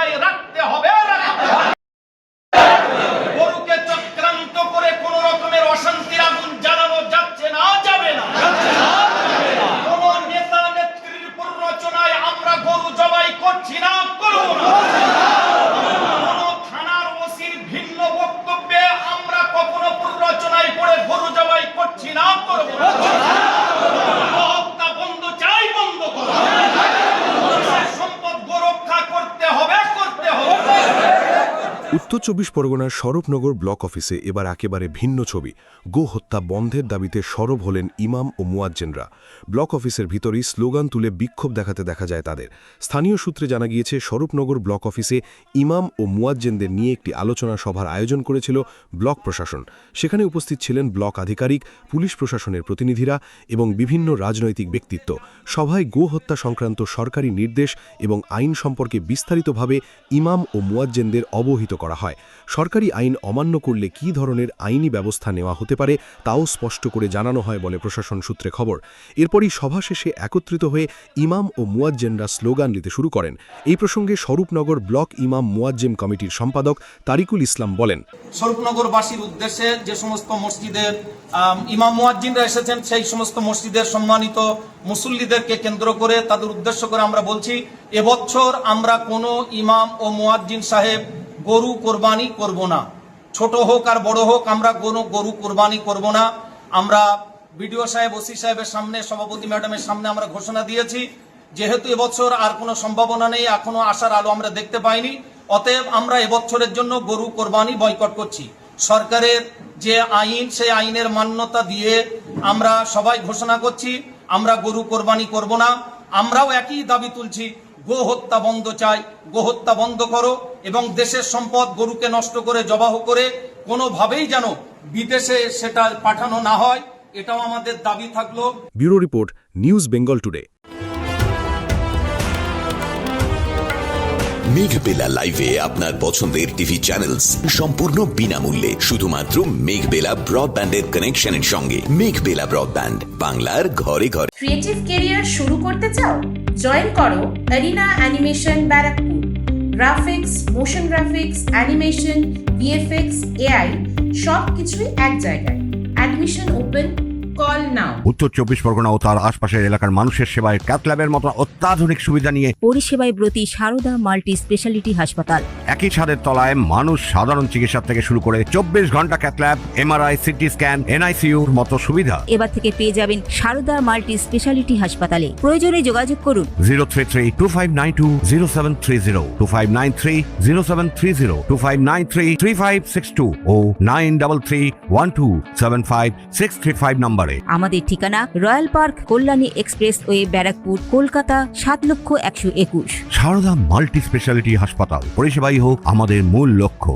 বজায় রাখতে হবে। গরুকে চক্রান্ত করে কোন রকমের অশান্তির আগুন জ্বালানো যাচ্ছে না, যাবে না। কোন নেতা নেত্রীর প্ররোচনায় আমরা গরু জবাই করছি না, করব না। কোন থানার ওসির ভিন্ন বক্তব্যে আমরা কখনো প্ররোচনায় পড়ে গরু জবাই করছি না, করব না। হত্যা বন্ধ চাই, বন্ধ করো। সম্পদ গোরক্ষা করতে হবে, করতে হবে। উত্তর 24 পরগনার স্বরূপনগর ব্লক অফিসে এবার একেবারে ভিন্ন ছবি। গো হত্যা বন্ধের দাবিতে সরব হলেন ইমাম ও মুয়াজ্জিনরা। ব্লক অফিসের ভিতরেই স্লোগান তুলে বিক্ষোভ দেখাতে দেখা যায় তাদের। স্থানীয় সূত্রে জানা গিয়েছে, স্বরূপনগর ব্লক অফিসে ইমাম ও মুয়াজ্জিনদের নিয়ে একটি আলোচনা সভার আয়োজন করেছিল ব্লক প্রশাসন। সেখানে উপস্থিত ছিলেন ব্লক আধিকারিক, পুলিশ প্রশাসনের প্রতিনিধিরা এবং বিভিন্ন রাজনৈতিক ব্যক্তিত্ব। সভায় গো হত্যা সংক্রান্ত সরকারি নির্দেশ এবং আইন সম্পর্কে বিস্তারিতভাবে ইমাম ও মুয়াজ্জিনদের অবহিত করা হয়। সরকারি আইন অমান্য করলে কী ধরনের আইনি ব্যবস্থা নেওয়া হতে পারে তাও স্পষ্ট করে জানানো হয় বলে প্রশাসন সূত্রে খবর। এরপরই সভা শেষে একত্রিত হয়ে ইমাম ও মুয়াজ্জিনরা স্লোগান দিতে শুরু করেন। এই প্রসঙ্গে স্বরূপনগর ব্লক ইমাম মুয়াজ্জিম কমিটির সম্পাদক তারিকুল ইসলাম বলেন, স্বরূপনগরবাসীর উদ্দেশ্যে যে সমস্ত মসজিদের ইমাম মুয়াজ্জিনরা এসেছেন, সেই সমস্ত মসজিদের সম্মানিত মুসল্লিদেরকে কেন্দ্র করে, তাদের উদ্দেশ্য করে আমরা বলছি, এবছর আমরা কোনো ইমাম ও মুয়াজ্জিন সাহেব গরু কোরবানি করব না। ছোট হোক আর বড় হোক, আমরা কোনো গরু কোরবানি করব না। আমরা বিডিও সাহেব, ওসি সাহেবের সামনে, সভাপতি ম্যাডামের সামনে আমরা ঘোষণা দিয়েছি, যেহেতু এবছর আর কোনো সম্ভাবনা নেই, এখনো আশার আলো আমরা দেখতে পাইনি, অতএব আমরা এবছরের জন্য গরু কোরবানি বয়কট করছি। সরকারের যে আইন, সেই আইনের মান্যতা দিয়ে আমরা সবাই ঘোষণা করছি আমরা গরু কোরবানি করব না। আমরাও একই দাবি তুলছি, গো হত্যা বন্ধ চাই, গো হত্যা বন্ধ করো এবং দেশের সম্পদ গরুকে নষ্ট করে, জবাহ করে কোনোভাবেই যেন বিদেশে সেটা পাঠানো না হয়, এটাও আমাদের দাবি থাকলো। Bureau report, news Bengal today. Meghbela লাইভে আপনার পছন্দের টিভি চ্যানেলস সম্পূর্ণ বিনামূল্যে, শুধুমাত্র মেঘবেলা ব্রডব্যান্ডের কানেকশনের সঙ্গে। মেঘবেলা ব্রডব্যান্ড, বাংলার ঘরে ঘরে। ক্রিয়েটিভ ক্যারিয়ার শুরু করতে চাও? জয়েন করো arena animation Barrackpore. Graphics, motion graphics, animation, VFX, AI সব কিছুই এক জায়গায়। Admission open, call now. উত্তর 24 পরগনা ও তার আশপাশের এলাকার মানুষের সেবায় ক্যাথল্যাবের মতো অত্যাধুনিক সুবিধা নিয়ে পরিষেবায় ব্রতী সারদা মাল্টি স্পেশালিটি হাসপাতাল। একই ছাদের তলায় মানুষ সাধারণ চিকিৎসা থেকে শুরু করে 24 ঘন্টা ক্যাথল্যাব, এমআরআই, সিটি স্ক্যান, এনআইসিইউর মতো সুবিধা এবার থেকে পেয়ে যাবেন সারদা মাল্টি স্পেশালিটি হাসপাতালে। প্রয়োজনে যোগাযোগ করুন 033-2592-0730, 2593-0730, 2593-3562 ও 9331275635 নম্বরে। আমাদের ঠিকানা Royal Park, Kalyani expressway, Barrackpore, Kolkata 7,121,000। Sarada multi speciality হাসপাতাল, পরিষেবাই হোক আমাদের মূল লক্ষ্য।